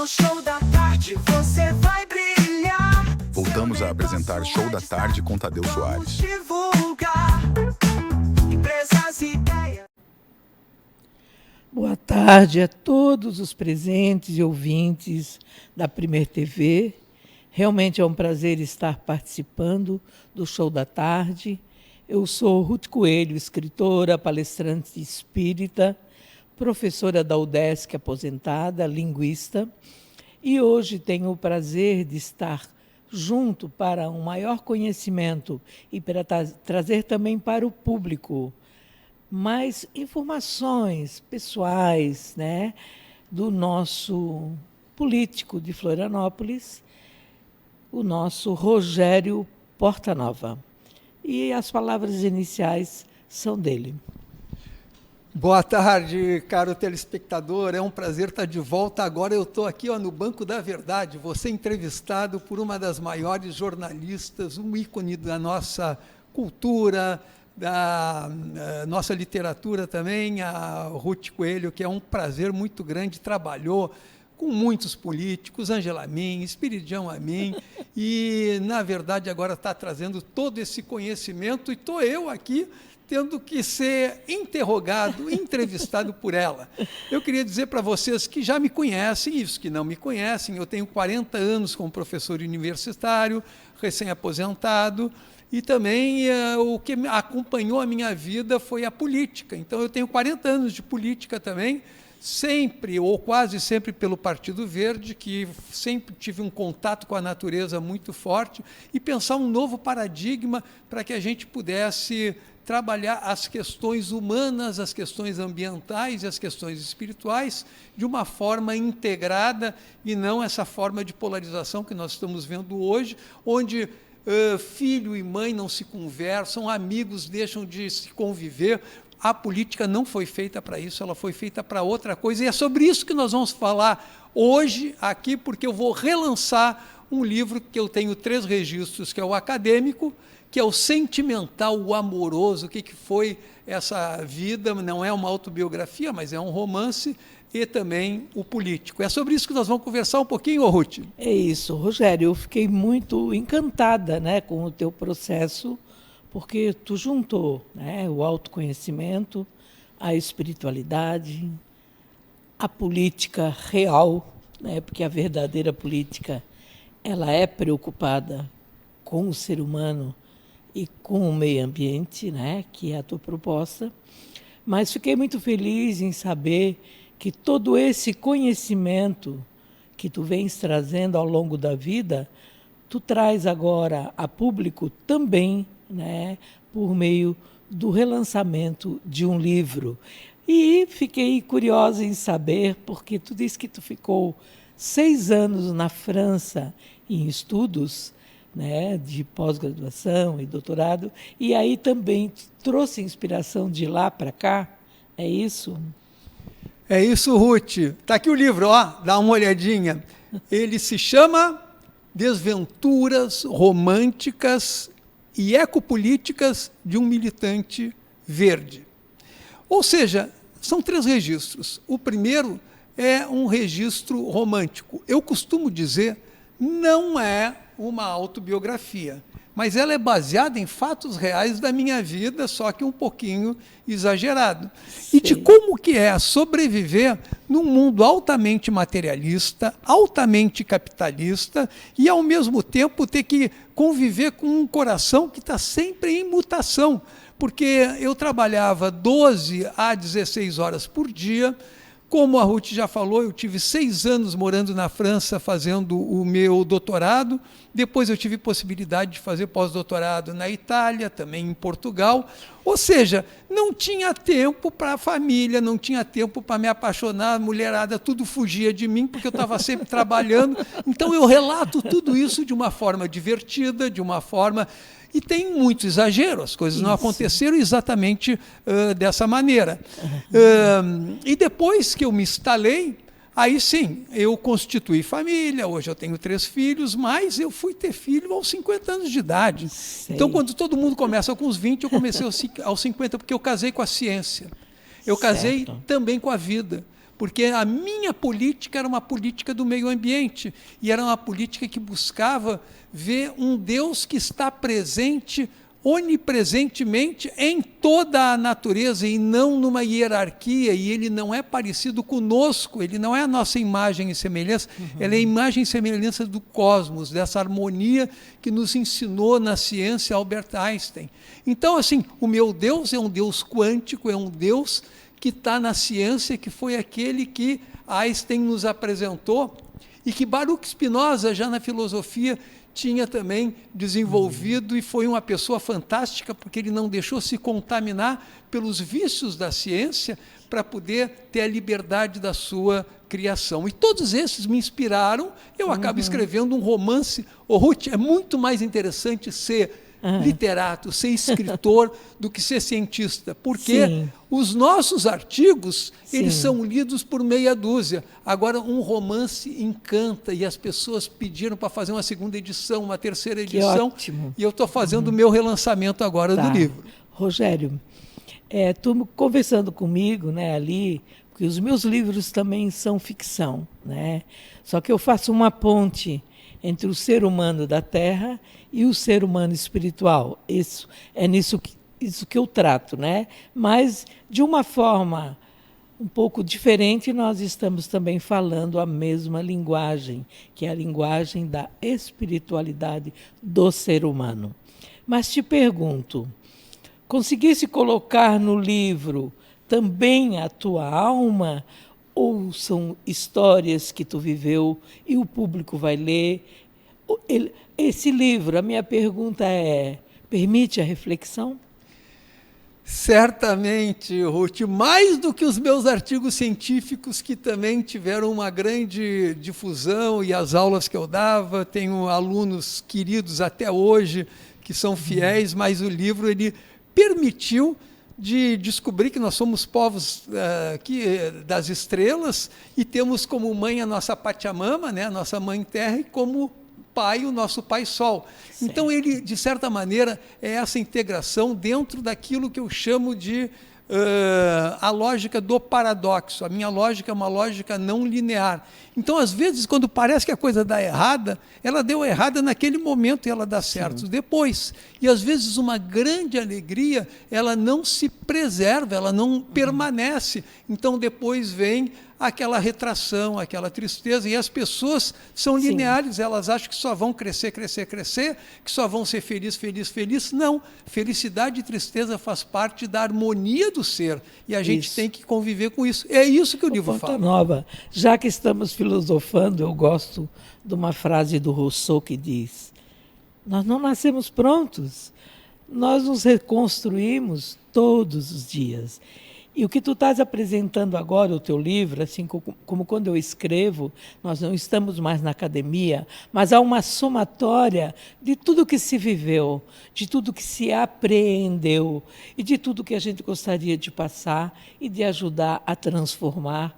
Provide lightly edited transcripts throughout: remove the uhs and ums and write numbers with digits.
No Show da Tarde você vai brilhar. Voltamos a apresentar Show da Tarde com Tadeu Soares. Divulgar empresas e ideias. Boa tarde a todos os presentes e ouvintes da Primeira TV. Realmente é um prazer estar participando do Show da Tarde. Eu sou Ruth Coelho, escritora, palestrante espírita, professora da UDESC aposentada, linguista, e hoje tenho o prazer de estar junto para um maior conhecimento e para trazer também para o público mais informações pessoais, né, do nosso político de Florianópolis, o nosso Rogério Portanova. E as palavras iniciais são dele. Boa tarde, caro telespectador. É um prazer estar de volta. Agora eu estou aqui no Banco da Verdade. Vou ser entrevistado por uma das maiores jornalistas, um ícone da nossa cultura, da nossa literatura também, a Ruth Coelho, que é um prazer muito grande, trabalhou com muitos políticos, Ângela Amin, Espiridião Amin, e, na verdade, agora está trazendo todo esse conhecimento, e estou eu aqui tendo que ser interrogado, entrevistado por ela. Eu queria dizer para vocês que já me conhecem, e os que não me conhecem, eu tenho 40 anos como professor universitário, recém-aposentado, e também o que acompanhou a minha vida foi a política. Então, eu tenho 40 anos de política também, sempre, ou quase sempre, pelo Partido Verde, que sempre tive um contato com a natureza muito forte, e pensar um novo paradigma para que a gente pudesse trabalhar as questões humanas, as questões ambientais e as questões espirituais de uma forma integrada, e não essa forma de polarização que nós estamos vendo hoje, onde filho e mãe não se conversam, amigos deixam de se conviver. A política não foi feita para isso, ela foi feita para outra coisa, e é sobre isso que nós vamos falar hoje aqui, porque eu vou relançar um livro que eu tenho 3 registros, que é o acadêmico, que é o sentimental, o amoroso, o que foi essa vida, não é uma autobiografia, mas é um romance, e também o político. É sobre isso que nós vamos conversar um pouquinho, Ruth? É isso, Rogério, eu fiquei muito encantada, né, com o teu processo, porque tu juntou, né, o autoconhecimento, a espiritualidade, a política real, né, porque a verdadeira política ela é preocupada com o ser humano e com o meio ambiente, né, que é a tua proposta. Mas fiquei muito feliz em saber que todo esse conhecimento que tu vens trazendo ao longo da vida, tu traz agora a público também, né, por meio do relançamento de um livro. E fiquei curiosa em saber, porque tu disse que tu ficou 6 anos na França em estudos, né, de pós-graduação e doutorado, e aí também trouxe inspiração de lá para cá, é isso? É isso, Ruth. Está aqui o livro, ó, dá uma olhadinha. Ele se chama Desventuras Românticas e Ecopolíticas de um Militante Verde. Ou seja, são 3 registros. O primeiro é um registro romântico. Eu costumo dizer, não é uma autobiografia, mas ela é baseada em fatos reais da minha vida, só que um pouquinho exagerado. Sim. E de como que é sobreviver num mundo altamente materialista, altamente capitalista, e ao mesmo tempo ter que conviver com um coração que está sempre em mutação, porque eu trabalhava 12 a 16 horas por dia. Como a Ruth já falou, eu tive 6 anos morando na França fazendo o meu doutorado. Depois eu tive possibilidade de fazer pós-doutorado na Itália, também em Portugal. Ou seja, não tinha tempo para a família, não tinha tempo para me apaixonar, a mulherada tudo fugia de mim, porque eu estava sempre trabalhando. Então eu relato tudo isso de uma forma divertida, de uma forma... E tem muito exagero, as coisas não aconteceram exatamente dessa maneira. E depois que eu me instalei, aí sim, eu constituí família, hoje eu tenho 3 filhos, mas eu fui ter filho aos 50 anos de idade. Sei. Então, quando todo mundo começa com os 20, eu comecei aos 50, porque eu casei com a ciência. Eu casei também com a vida. porque a minha política era uma política do meio ambiente, e era uma política que buscava ver um Deus que está presente onipresentemente em toda a natureza e não numa hierarquia, e ele não é parecido conosco, ele não é a nossa imagem e semelhança, ele é a imagem e semelhança do cosmos, dessa harmonia que nos ensinou na ciência Albert Einstein. Então, assim, o meu Deus é um Deus quântico, é um Deus que está na ciência, que foi aquele que Einstein nos apresentou e que Baruch Spinoza, já na filosofia, tinha também desenvolvido, e foi uma pessoa fantástica, porque ele não deixou se contaminar pelos vícios da ciência para poder ter a liberdade da sua criação. E todos esses me inspiraram. Eu acabo escrevendo um romance. Ô, Ruth, é muito mais interessante ser literato, ser escritor, do que ser cientista, porque Sim. os nossos artigos, eles Sim. são lidos por meia dúzia. Agora, um romance encanta, e as pessoas pediram para fazer uma segunda edição, uma terceira edição, ótimo. e eu estou fazendo o meu relançamento agora do livro. Rogério, tu conversando comigo, né, ali, porque os meus livros também são ficção, né? Só que eu faço uma ponte entre o ser humano da Terra e o ser humano espiritual. Isso que eu trato, né? Mas de uma forma um pouco diferente, nós estamos também falando a mesma linguagem, que é a linguagem da espiritualidade do ser humano. Mas te pergunto, conseguisse colocar no livro também a tua alma, ou são histórias que tu viveu e o público vai ler? Esse livro, a minha pergunta é, permite a reflexão? Certamente, Ruth, mais do que os meus artigos científicos, que também tiveram uma grande difusão, e as aulas que eu dava, tenho alunos queridos até hoje que são fiéis, mas o livro ele permitiu de descobrir que nós somos povos das estrelas, e temos como mãe a nossa Pachamama, né, a nossa mãe terra, e como pai o nosso pai sol. Certo. Então ele, de certa maneira, é essa integração dentro daquilo que eu chamo de a lógica do paradoxo. A minha lógica é uma lógica não linear. Então, às vezes, quando parece que a coisa dá errada, ela deu errada naquele momento e ela dá certo depois. E, às vezes, uma grande alegria, ela não se preserva, ela não permanece. Então, depois vem aquela retração, aquela tristeza, e as pessoas são lineares, elas acham que só vão crescer, crescer, crescer, que só vão ser feliz, feliz, feliz. Não, felicidade e tristeza faz parte da harmonia do ser, e a gente tem que conviver com isso. É isso que o livro fala. Nova, já que estamos filosofando, eu gosto de uma frase do Rousseau que diz: nós não nascemos prontos, nós nos reconstruímos todos os dias. E o que tu estás apresentando agora, o teu livro, assim como quando eu escrevo, nós não estamos mais na academia, mas há uma somatória de tudo que se viveu, de tudo que se apreendeu e de tudo que a gente gostaria de passar e de ajudar a transformar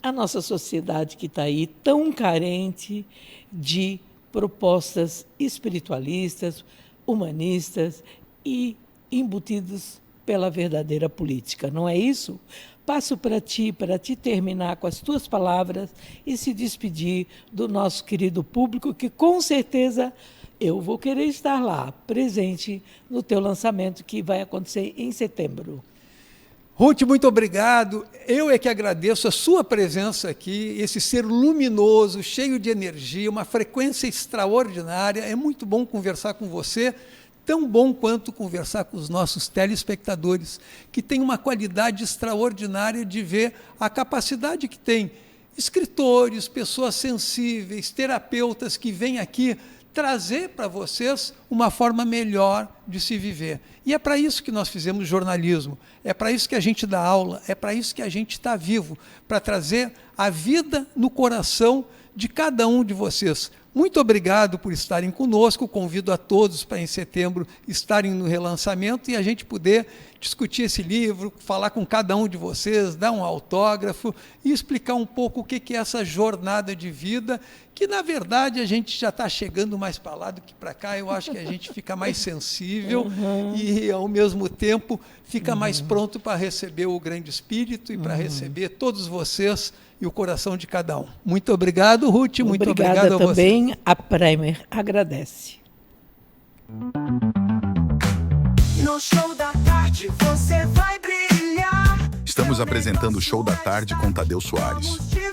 a nossa sociedade que está aí tão carente de propostas espiritualistas, humanistas e embutidos pela verdadeira política, não é isso? Passo para ti terminar com as tuas palavras e se despedir do nosso querido público, que com certeza eu vou querer estar lá, presente no teu lançamento, que vai acontecer em setembro. Ruth, muito obrigado. Eu é que agradeço a sua presença aqui, esse ser luminoso, cheio de energia, uma frequência extraordinária. É muito bom conversar com você, tão bom quanto conversar com os nossos telespectadores, que têm uma qualidade extraordinária de ver a capacidade que tem escritores, pessoas sensíveis, terapeutas que vêm aqui trazer para vocês uma forma melhor de se viver. E é para isso que nós fizemos jornalismo, é para isso que a gente dá aula, é para isso que a gente está vivo, para trazer a vida no coração de cada um de vocês. Muito obrigado por estarem conosco. Convido a todos para, em setembro, estarem no relançamento e a gente poder discutir esse livro, falar com cada um de vocês, dar um autógrafo e explicar um pouco o que é essa jornada de vida, que, na verdade, a gente já está chegando mais para lá do que para cá. Eu acho que a gente fica mais sensível e, ao mesmo tempo, fica mais pronto para receber o Grande Espírito e para receber todos vocês e o coração de cada um. Muito obrigado, Ruth. Muito obrigado a você. Também. A Primer agradece. No show da tarde você vai brilhar. Estamos apresentando o Show da Tarde com Tadeu Soares. Vamos te